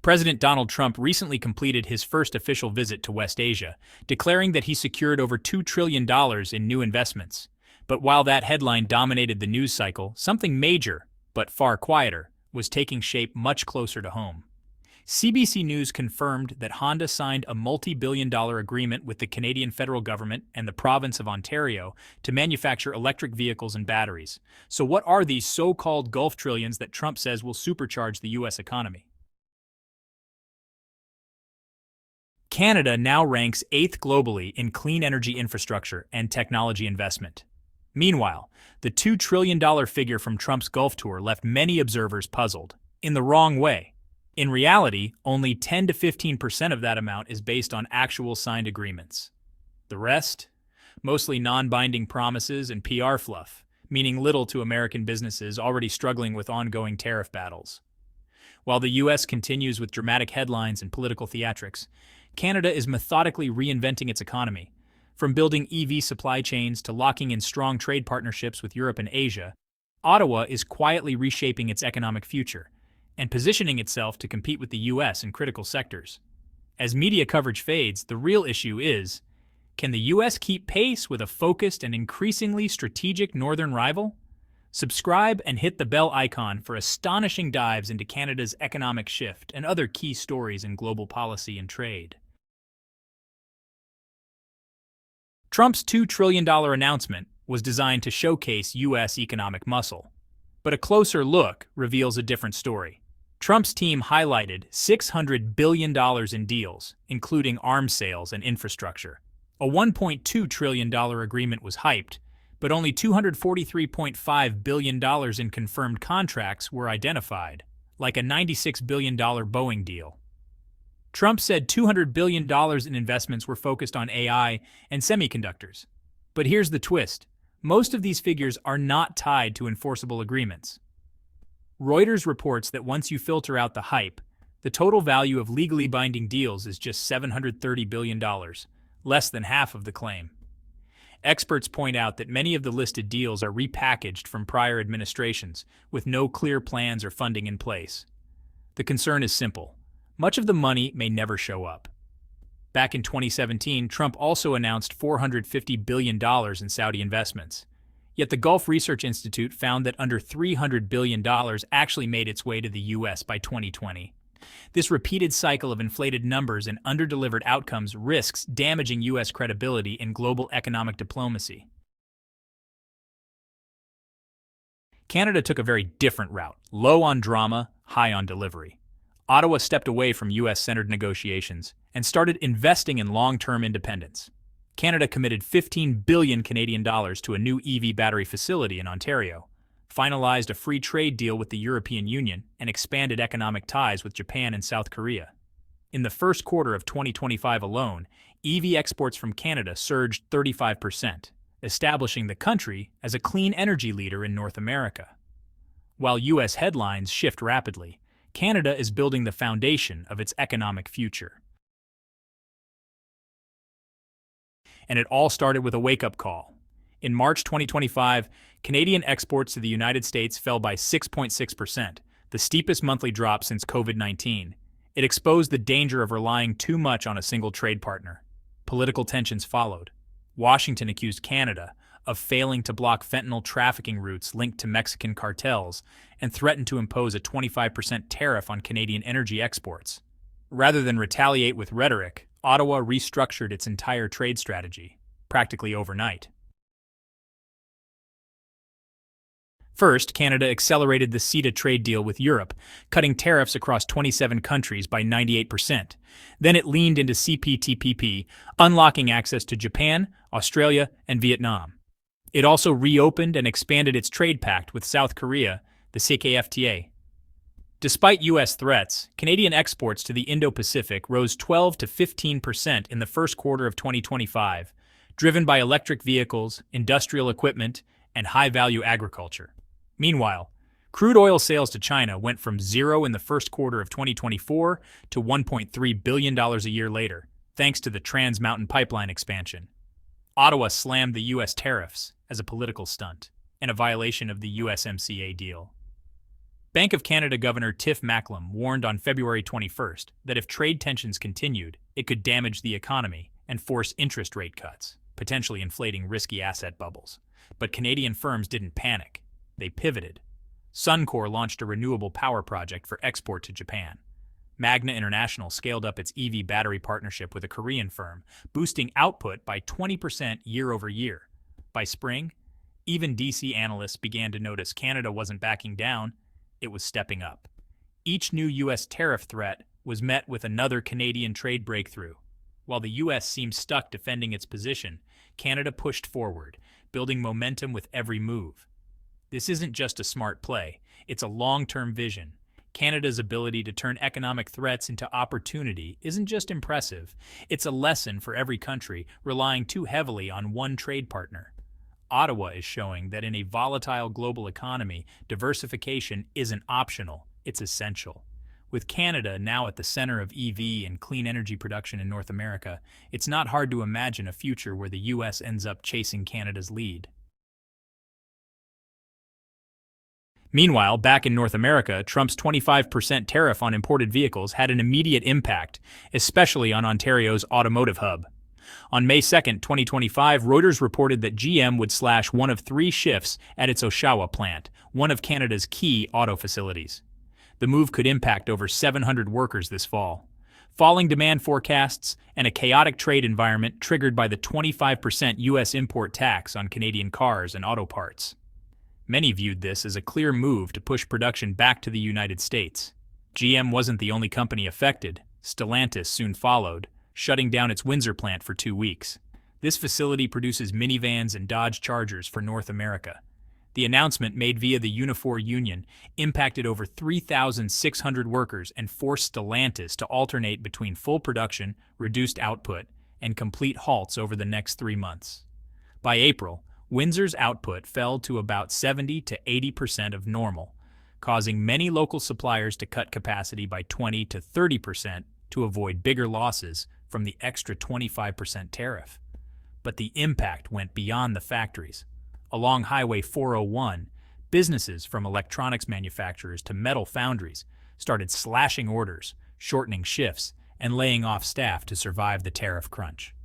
President Donald Trump recently completed his first official visit to West Asia, declaring that he secured over $2 trillion in new investments. But while that headline dominated the news cycle, something major, but far quieter, was taking shape much closer to home. CBC News confirmed that Honda signed a multi-billion-dollar agreement with the Canadian federal government and the province of Ontario to manufacture electric vehicles and batteries. So what are these so-called Gulf trillions that Trump says will supercharge the U.S. economy? Canada now ranks 8th globally in clean energy infrastructure and technology investment. Meanwhile, the $2 trillion figure from Trump's Gulf tour left many observers puzzled, in the wrong way. In reality, only 10 to 15% of that amount is based on actual signed agreements. The rest? Mostly non-binding promises and PR fluff, meaning little to American businesses already struggling with ongoing tariff battles. While the U.S. continues with dramatic headlines and political theatrics, Canada is methodically reinventing its economy. From building EV supply chains to locking in strong trade partnerships with Europe and Asia, Ottawa is quietly reshaping its economic future and positioning itself to compete with the U.S. in critical sectors. As media coverage fades, the real issue is, can the U.S. keep pace with a focused and increasingly strategic northern rival? Subscribe and hit the bell icon for astonishing dives into Canada's economic shift and other key stories in global policy and trade. Trump's $2 trillion announcement was designed to showcase U.S. economic muscle. But a closer look reveals a different story. Trump's team highlighted $600 billion in deals, including arms sales and infrastructure. A $1.2 trillion agreement was hyped, but only $243.5 billion in confirmed contracts were identified, like a $96 billion Boeing deal. Trump said $200 billion in investments were focused on AI and semiconductors. But here's the twist. Most of these figures are not tied to enforceable agreements. Reuters reports that once you filter out the hype, the total value of legally binding deals is just $730 billion, less than half of the claim. Experts point out that many of the listed deals are repackaged from prior administrations, with no clear plans or funding in place. The concern is simple. Much of the money may never show up. Back in 2017, Trump also announced $450 billion in Saudi investments. Yet the Gulf Research Institute found that under $300 billion actually made its way to the U.S. by 2020. This repeated cycle of inflated numbers and underdelivered outcomes risks damaging U.S. credibility in global economic diplomacy. Canada took a very different route, low on drama, high on delivery. Ottawa stepped away from U.S.-centered negotiations and started investing in long-term independence. Canada committed 15 billion Canadian dollars to a new EV battery facility in Ontario, finalized a free trade deal with the European Union, and expanded economic ties with Japan and South Korea. In the first quarter of 2025 alone, EV exports from Canada surged 35%, establishing the country as a clean energy leader in North America. While U.S. headlines shift rapidly, Canada is building the foundation of its economic future. And it all started with a wake-up call. In March 2025, Canadian exports to the United States fell by 6.6%, the steepest monthly drop since COVID-19. It exposed the danger of relying too much on a single trade partner. Political tensions followed. Washington accused Canada of failing to block fentanyl trafficking routes linked to Mexican cartels and threatened to impose a 25% tariff on Canadian energy exports. Rather than retaliate with rhetoric, Ottawa restructured its entire trade strategy, practically overnight. First, Canada accelerated the CETA trade deal with Europe, cutting tariffs across 27 countries by 98%. Then it leaned into CPTPP, unlocking access to Japan, Australia, and Vietnam. It also reopened and expanded its trade pact with South Korea, the CKFTA. Despite U.S. threats, Canadian exports to the Indo-Pacific rose 12 to 15% in the first quarter of 2025, driven by electric vehicles, industrial equipment, and high-value agriculture. Meanwhile, crude oil sales to China went from zero in the first quarter of 2024 to $1.3 billion a year later, thanks to the Trans Mountain Pipeline expansion. Ottawa slammed the U.S. tariffs as a political stunt and a violation of the USMCA deal. Bank of Canada Governor Tiff Macklem warned on February 21st that if trade tensions continued, it could damage the economy and force interest rate cuts, potentially inflating risky asset bubbles. But Canadian firms didn't panic. They pivoted. Suncor launched a renewable power project for export to Japan. Magna International scaled up its EV battery partnership with a Korean firm, boosting output by 20% year over year. By spring, even DC analysts began to notice Canada wasn't backing down, it was stepping up. Each new U.S. tariff threat was met with another Canadian trade breakthrough. While the U.S. seemed stuck defending its position, Canada pushed forward, building momentum with every move. This isn't just a smart play, it's a long-term vision. Canada's ability to turn economic threats into opportunity isn't just impressive, it's a lesson for every country relying too heavily on one trade partner. Ottawa is showing that in a volatile global economy, diversification isn't optional, it's essential. With Canada now at the center of EV and clean energy production in North America, it's not hard to imagine a future where the U.S. ends up chasing Canada's lead. Meanwhile, back in North America, Trump's 25% tariff on imported vehicles had an immediate impact, especially on Ontario's automotive hub. On May 2, 2025, Reuters reported that GM would slash one of 3 shifts at its Oshawa plant, one of Canada's key auto facilities. The move could impact over 700 workers this fall. Falling demand forecasts and a chaotic trade environment triggered by the 25% U.S. import tax on Canadian cars and auto parts. Many viewed this as a clear move to push production back to the United States. GM wasn't the only company affected. Stellantis soon followed, shutting down its Windsor plant for 2 weeks. This facility produces minivans and Dodge Chargers for North America. The announcement, made via the Unifor union, impacted over 3,600 workers and forced Stellantis to alternate between full production, reduced output, and complete halts over the next 3 months. By April, Windsor's output fell to about 70 to 80% of normal, causing many local suppliers to cut capacity by 20 to 30% to avoid bigger losses from the extra 25% tariff. But the impact went beyond the factories. Along Highway 401, businesses from electronics manufacturers to metal foundries started slashing orders, shortening shifts, and laying off staff to survive the tariff crunch.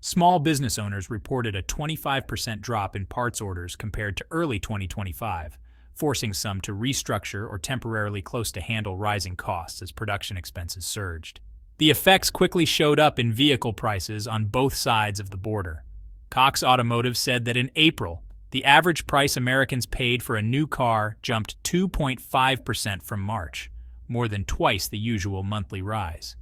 Small business owners reported a 25% drop in parts orders compared to early 2025, forcing some to restructure or temporarily close to handle rising costs as production expenses surged. The effects quickly showed up in vehicle prices on both sides of the border. Cox Automotive said that in April, the average price Americans paid for a new car jumped 2.5% from March, more than twice the usual monthly rise.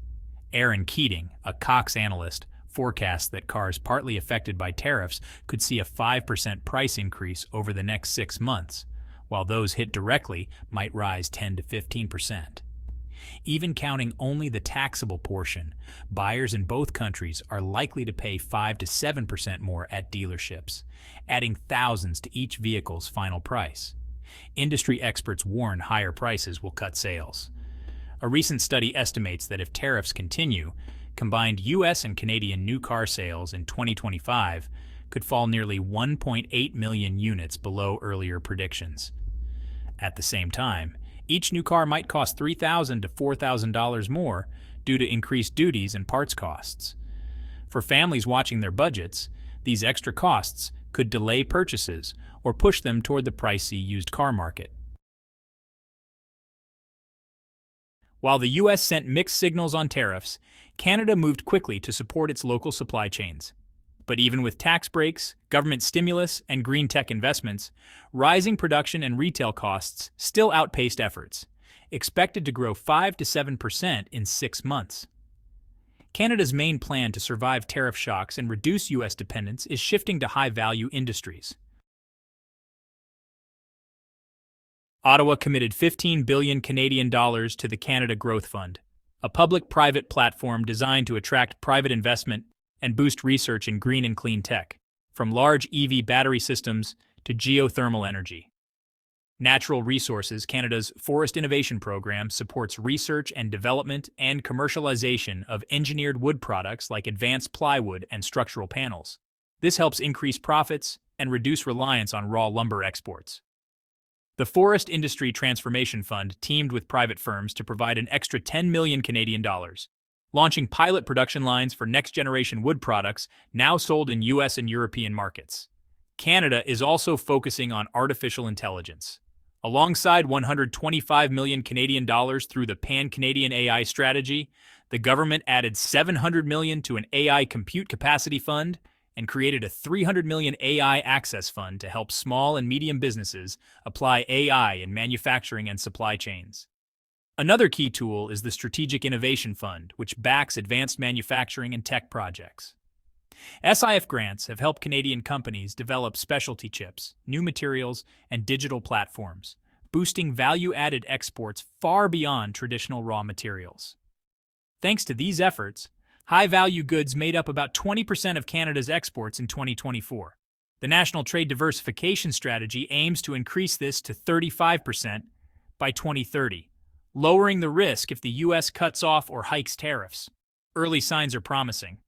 Aaron Keating, a Cox analyst, forecasts that cars partly affected by tariffs could see a 5% price increase over the next 6 months, while those hit directly might rise 10 to 15%. Even counting only the taxable portion, buyers in both countries are likely to pay 5 to 7% more at dealerships, adding thousands to each vehicle's final price. Industry experts warn higher prices will cut sales. A recent study estimates that if tariffs continue, combined U.S. and Canadian new car sales in 2025 could fall nearly 1.8 million units below earlier predictions. At the same time, each new car might cost $3,000 to $4,000 more due to increased duties and parts costs. For families watching their budgets, these extra costs could delay purchases or push them toward the pricey used car market. While the U.S. sent mixed signals on tariffs, Canada moved quickly to support its local supply chains. But even with tax breaks, government stimulus, and green tech investments, rising production and retail costs still outpaced efforts, expected to grow 5 to 7% in 6 months. Canada's main plan to survive tariff shocks and reduce U.S. dependence is shifting to high-value industries. Ottawa committed $15 billion Canadian to the Canada Growth Fund, a public-private platform designed to attract private investment and boost research in green and clean tech, from large EV battery systems to geothermal energy. Natural Resources Canada's Forest Innovation Program supports research and development and commercialization of engineered wood products like advanced plywood and structural panels. This helps increase profits and reduce reliance on raw lumber exports. The Forest Industry Transformation Fund teamed with private firms to provide an extra 10 million Canadian dollars, launching pilot production lines for next-generation wood products now sold in US and European markets. Canada is also focusing on artificial intelligence. Alongside 125 million Canadian dollars through the Pan-Canadian AI strategy, the government added 700 million to an AI compute capacity fund and created a 300 million AI access fund to help small and medium businesses apply AI in manufacturing and supply chains. Another key tool is the Strategic Innovation Fund, which backs advanced manufacturing and tech projects. SIF grants have helped Canadian companies develop specialty chips, new materials, and digital platforms, boosting value-added exports far beyond traditional raw materials. Thanks to these efforts, high-value goods made up about 20% of Canada's exports in 2024. The National Trade Diversification Strategy aims to increase this to 35% by 2030, lowering the risk if the U.S. cuts off or hikes tariffs. Early signs are promising.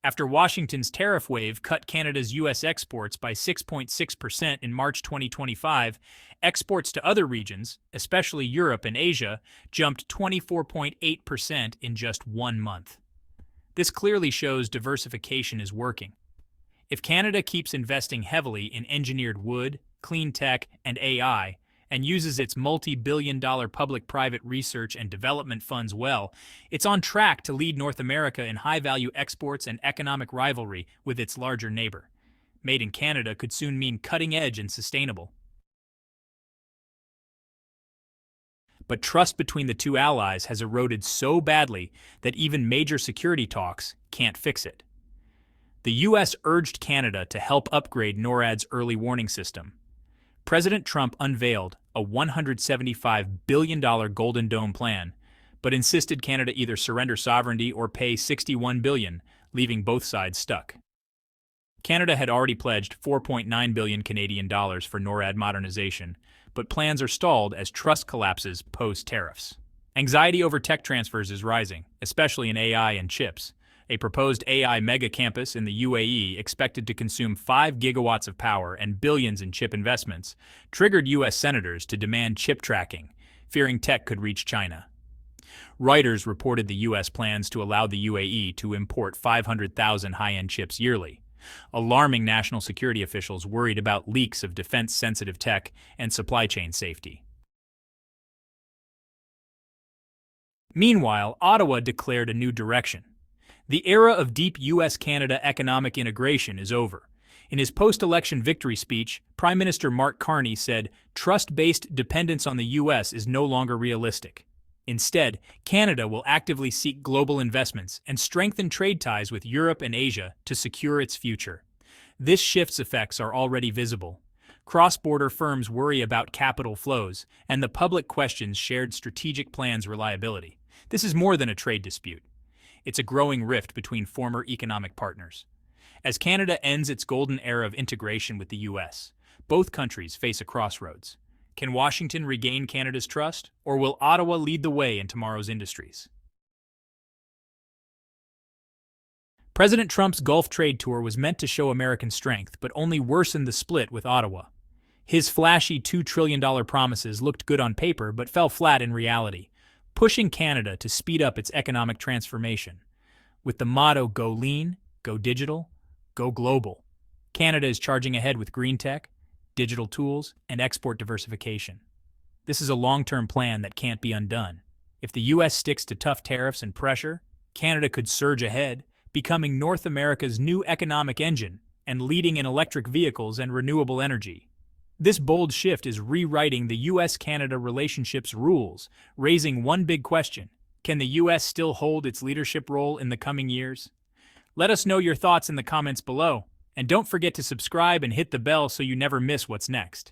After Washington's tariff wave cut Canada's U.S. exports by 6.6% in March 2025, exports to other regions, especially Europe and Asia, jumped 24.8% in just 1 month. This clearly shows diversification is working. If Canada keeps investing heavily in engineered wood, clean tech, and AI, and uses its multi-billion-dollar public-private research and development funds well, it's on track to lead North America in high-value exports and economic rivalry with its larger neighbor. Made in Canada could soon mean cutting-edge and sustainable. But trust between the two allies has eroded so badly that even major security talks can't fix it. The U.S. urged Canada to help upgrade NORAD's early warning system. President Trump unveiled a $175 billion Golden Dome plan, but insisted Canada either surrender sovereignty or pay $61 billion, leaving both sides stuck. Canada had already pledged 4.9 billion Canadian dollars for NORAD modernization, but plans are stalled as trust collapses post-tariffs. Anxiety over tech transfers is rising, especially in AI and chips. A proposed AI mega campus in the UAE, expected to consume 5 gigawatts of power and billions in chip investments, triggered U.S. senators to demand chip tracking, fearing tech could reach China. Reuters reported the U.S. plans to allow the UAE to import 500,000 high-end chips yearly, alarming national security officials worried about leaks of defense-sensitive tech and supply chain safety. Meanwhile, Ottawa declared a new direction. The era of deep U.S.-Canada economic integration is over. In his post-election victory speech, Prime Minister Mark Carney said, "Trust-based dependence on the U.S. is no longer realistic. Instead, Canada will actively seek global investments and strengthen trade ties with Europe and Asia to secure its future." This shift's effects are already visible. Cross-border firms worry about capital flows, and the public questions shared strategic plans' reliability. This is more than a trade dispute. It's a growing rift between former economic partners. As Canada ends its golden era of integration with the U.S., both countries face a crossroads. Can Washington regain Canada's trust, or will Ottawa lead the way in tomorrow's industries? President Trump's Gulf trade tour was meant to show American strength, but only worsened the split with Ottawa. His flashy $2 trillion promises looked good on paper, but fell flat in reality, pushing Canada to speed up its economic transformation. With the motto "Go Lean, Go Digital, Go Global," Canada is charging ahead with green tech, digital tools, and export diversification. This is a long-term plan that can't be undone. If the U.S. sticks to tough tariffs and pressure, Canada could surge ahead, becoming North America's new economic engine and leading in electric vehicles and renewable energy. This bold shift is rewriting the U.S.-Canada relationship's rules, raising one big question: can the U.S. still hold its leadership role in the coming years? Let us know your thoughts in the comments below, and don't forget to subscribe and hit the bell so you never miss what's next.